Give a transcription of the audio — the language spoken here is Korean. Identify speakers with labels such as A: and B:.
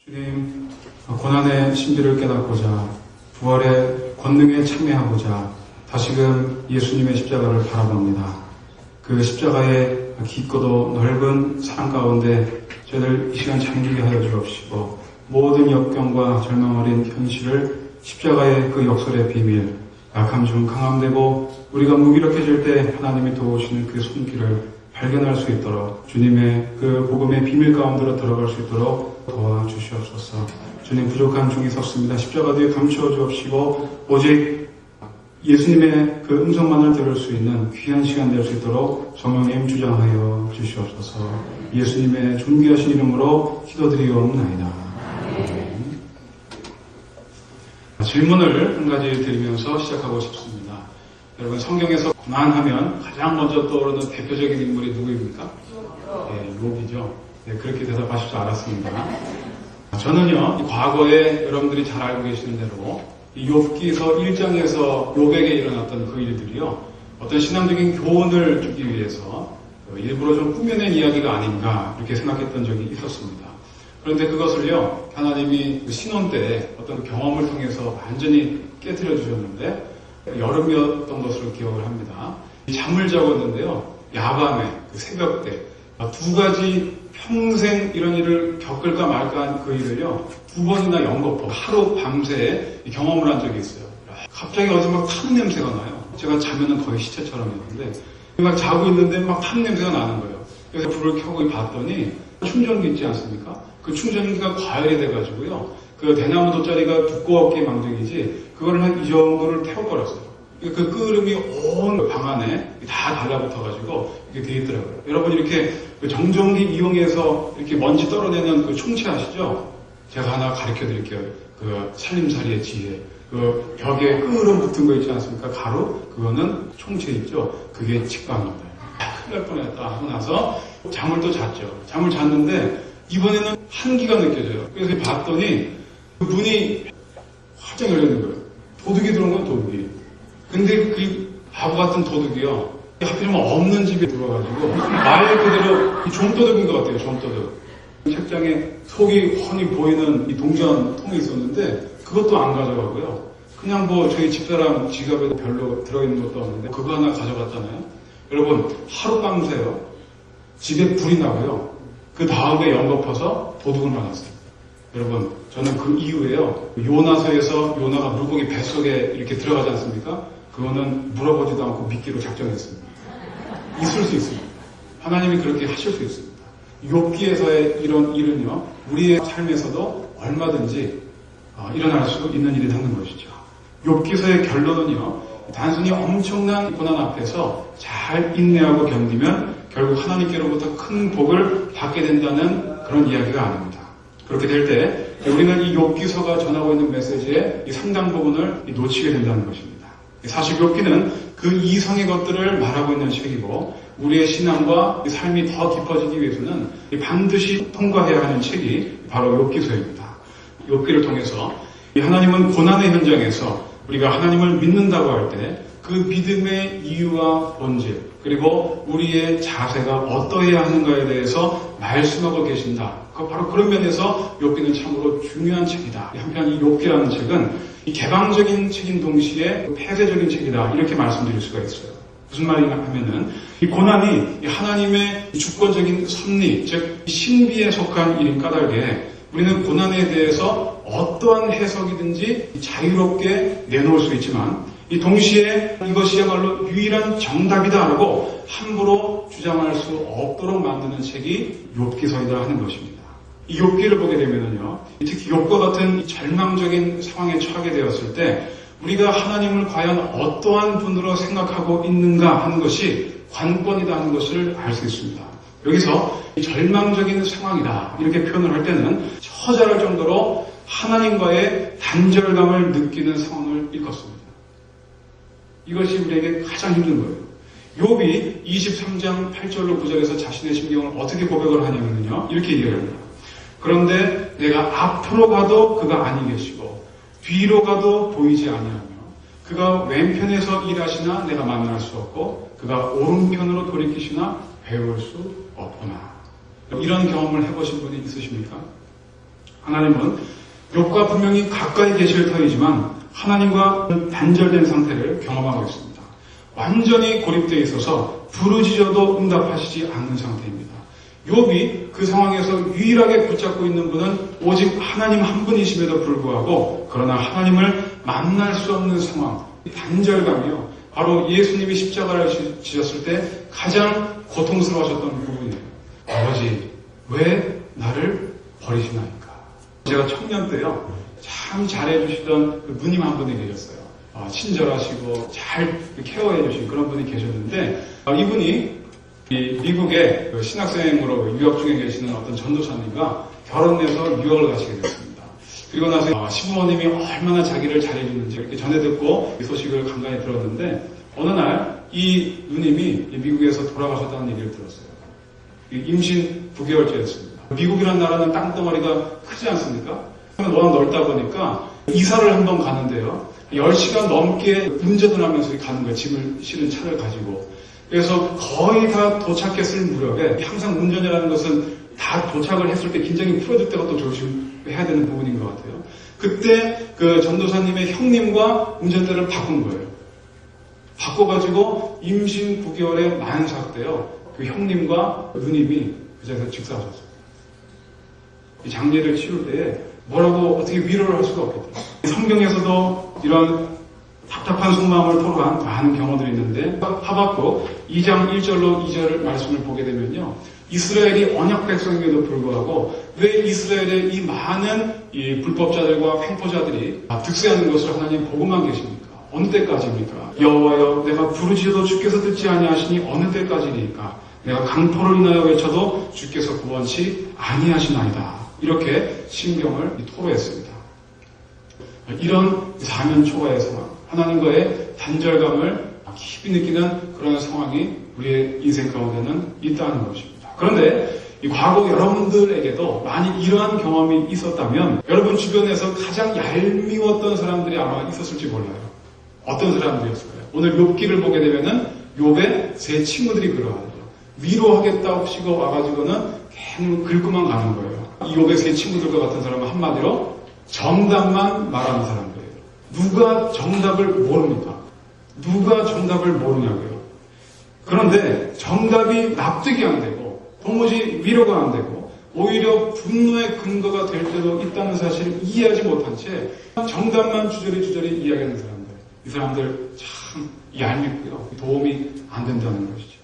A: 주님, 고난의 신비를 깨닫고자 부활의 권능에 참여하고자 다시금 예수님의 십자가를 바라봅니다. 그 십자가의 깊고도 넓은 사랑 가운데 저희들 이 시간 잠기게 하여 주옵시고 모든 역경과 절망 어린 현실을 십자가의 그 역설의 비밀, 약함 중 강함되고 우리가 무기력해질 때 하나님이 도우시는 그 손길을 발견할 수 있도록 주님의 그 복음의 비밀 가운데로 들어갈 수 있도록 도와주시옵소서. 주님, 부족한 중에 섰습니다. 십자가 뒤에 감추어 주옵시고 오직 예수님의 그 음성만을 들을 수 있는 귀한 시간 될 수 있도록 성령님 주장하여 주시옵소서. 예수님의 존귀하신 이름으로 기도드리옵나이다. 질문을 한 가지 드리면서 시작하고 싶습니다. 여러분, 성경에서 고난하면 가장 먼저 떠오르는 대표적인 인물이 누구입니까? 욥이죠. 그렇게 대답하실 줄 알았습니다. 저는요, 과거에 여러분들이 잘 알고 계시는 대로 이 욥기서 1장에서 욥에게 일어났던 그 일들이요, 어떤 신앙적인 교훈을 주기 위해서 일부러 좀 꾸며낸 이야기가 아닌가 이렇게 생각했던 적이 있었습니다. 그런데 그것을요, 하나님이 신혼 때 어떤 경험을 통해서 완전히 깨트려 주셨는데 여름이었던 것으로 기억을 합니다. 잠을 자고있는데요, 야밤에 그 새벽 때 두 가지 평생 이런 일을 겪을까 말까 한 그 일을요, 두 번이나 연거푸 하루 밤새 경험을 한 적이 있어요. 갑자기 어디서 막 타는 냄새가 나요. 제가 자면은 거의 시체처럼 있는데 막 자고 있는데 막 타는 냄새가 나는 거예요. 그래서 불을 켜고 봤더니 충전기 있지 않습니까? 그 충전기가 과열이 돼가지고요, 그 대나무 돗자리가 두꺼웠기에 망정이지 그거를 한 이 정도를 태워버렸어요. 그 끓음이 온 방 안에 다 달라붙어가지고 이게 돼 있더라고요. 여러분, 이렇게 정전기 이용해서 이렇게 먼지 떨어내는 그 총체 아시죠? 제가 하나 가르쳐 드릴게요. 그 살림살이의 지혜. 그 벽에 끓음 붙은 거 있지 않습니까? 가루? 그거는 총체 있죠? 그게 직방입니다. 큰일 날 뻔했다 하고 나서 잠을 또 잤죠. 잠을 잤는데 이번에는 한기가 느껴져요. 그래서 봤더니 그 문이 활짝 열리는 거예요. 도둑이 들어온 건 도둑이. 근데 그 바보 같은 도둑이요, 하필이면 없는 집에 들어가지고 말 그대로 좀도둑인 것 같아요. 좀도둑. 책장에 속이 훤히 보이는 이 동전통이 있었는데 그것도 안 가져가고요, 그냥 뭐 저희 집사람 지갑에 별로 들어있는 것도 없는데 그거 하나 가져갔잖아요. 여러분, 하룻밤새요 집에 불이 나고요, 그 다음에 연거푸서 도둑을 만났어요. 여러분, 저는 그 이후에요, 요나서에서 요나가 물고기 뱃속에 이렇게 들어가지 않습니까? 그거는 물어보지도 않고 믿기로 작정했습니다. 있을 수 있습니다. 하나님이 그렇게 하실 수 있습니다. 욥기에서의 이런 일은요, 우리의 삶에서도 얼마든지 일어날 수 있는 일이라는 것이죠. 욥기서의 결론은요, 단순히 엄청난 고난 앞에서 잘 인내하고 견디면 결국 하나님께로부터 큰 복을 받게 된다는 그런 이야기가 아닙니다. 그렇게 될 때 우리는 이 욥기서가 전하고 있는 메시지의 이 상당 부분을 놓치게 된다는 것입니다. 사실 욥기는 그 이상의 것들을 말하고 있는 책이고, 우리의 신앙과 삶이 더 깊어지기 위해서는 반드시 통과해야 하는 책이 바로 욥기서입니다. 욥기를 통해서 하나님은 고난의 현장에서 우리가 하나님을 믿는다고 할 때 그 믿음의 이유와 본질, 그리고 우리의 자세가 어떠해야 하는가에 대해서 말씀하고 계신다. 바로 그런 면에서 욥기는 참으로 중요한 책이다. 한편 이 욥기라는 책은 이 개방적인 책인 동시에 폐쇄적인 책이다, 이렇게 말씀드릴 수가 있어요. 무슨 말이냐 하면은 이 고난이 하나님의 주권적인 섭리, 즉 신비에 속한 일인 까닭에 우리는 고난에 대해서 어떠한 해석이든지 자유롭게 내놓을 수 있지만, 이 동시에 이것이야말로 유일한 정답이다라고 함부로 주장할 수 없도록 만드는 책이 욥기서이다 하는 것입니다. 이 욥기를 보게 되면요, 특히 욥과 같은 이 절망적인 상황에 처하게 되었을 때 우리가 하나님을 과연 어떠한 분으로 생각하고 있는가 하는 것이 관건이다 하는 것을 알 수 있습니다. 여기서 이 절망적인 상황이다 이렇게 표현을 할 때는 처절할 정도로 하나님과의 단절감을 느끼는 상황을 일컫습니다. 이것이 우리에게 가장 힘든 거예요. 욥이 23장 8절로 9절에서 자신의 심경을 어떻게 고백을 하냐면요, 이렇게 얘기합니다. 그런데 내가 앞으로 가도 그가 아니 계시고 뒤로 가도 보이지 아니하며 그가 왼편에서 일하시나 내가 만날 수 없고 그가 오른편으로 돌이키시나 배울 수 없구나. 이런 경험을 해보신 분이 있으십니까? 하나님은 욥과 분명히 가까이 계실 터이지만 하나님과 단절된 상태를 경험하고 있습니다. 완전히 고립되어 있어서 부르짖어도 응답하시지 않는 상태입니다. 욥이 그 상황에서 유일하게 붙잡고 있는 분은 오직 하나님 한 분이심에도 불구하고 그러나 하나님을 만날 수 없는 상황, 단절감이요. 바로 예수님이 십자가를 지셨을 때 가장 고통스러워하셨던 부분이에요. 아버지, 왜 나를 버리시나이까? 제가 청년 때요, 참 잘해주시던 누님 한 분이 계셨어요. 친절하시고 잘 케어해주신 그런 분이 계셨는데, 이분이 미국에 신학생으로 유학 중에 계시는 어떤 전도사님과 결혼해서 유학을 가시게 됐습니다. 그리고 나서 시부모님이 얼마나 자기를 잘해주는지 이렇게 전해 듣고 이 소식을 간간히 들었는데, 어느 날 이 누님이 미국에서 돌아가셨다는 얘기를 들었어요. 임신 9개월째였습니다. 미국이라는 나라는 땅덩어리가 크지 않습니까? 워낙 넓다 보니까 이사를 한번 가는데요. 10시간 넘게 운전을 하면서 가는 거예요. 짐을 실은 차를 가지고. 그래서 거의 다 도착했을 무렵에 항상 운전이라는 것은 다 도착을 했을 때 긴장이 풀어질 때가 또 조심해야 되는 부분인 것 같아요. 그때 그 전도사님의 형님과 운전대를 바꾼 거예요. 바꿔가지고 임신 9개월에 만삭 때요. 그 형님과 누님이 그 자리에서 직사하셨어요. 이 장례를 치룰 때에 뭐라고 어떻게 위로를 할 수가 없겠다. 성경에서도 이런 답답한 속마음을 토로한 많은 경험들이 있는데 하박국 2장 1절로 2절 말씀을 보게 되면요. 이스라엘이 언약 백성임에도 불구하고 왜 이스라엘의 이 많은 이 불법자들과 횡포자들이 득세하는 것을 하나님 보고만 계십니까? 어느 때까지입니까? 여호와여 내가 부르짖어도 주께서 듣지 아니하시니 어느 때까지니까? 내가 강포를 인하여 외쳐도 주께서 구원치 아니하시나이다. 이렇게 심경을 토로했습니다. 이런 사면 초과의 상황, 하나님과의 단절감을 깊이 느끼는 그런 상황이 우리의 인생 가운데는 있다는 것입니다. 그런데 이 과거 여러분들에게도 만약 이러한 경험이 있었다면 여러분 주변에서 가장 얄미웠던 사람들이 아마 있었을지 몰라요. 어떤 사람들이었을까요? 오늘 욥기를 보게 되면은 욥의 세 친구들이 그러하죠. 위로하겠다 하시고 와가지고는 괜히 긁고만 가는 거예요. 이 욥의 세 친구들과 같은 사람은 한마디로 정답만 말하는 사람들이에요. 누가 정답을 모릅니까? 누가 정답을 모르냐고요. 그런데 정답이 납득이 안 되고 도무지 위로가 안 되고 오히려 분노의 근거가 될 때도 있다는 사실을 이해하지 못한 채 정답만 주저리 이야기하는 사람들. 이 사람들 참 얄밉고요. 도움이 안 된다는 것이죠.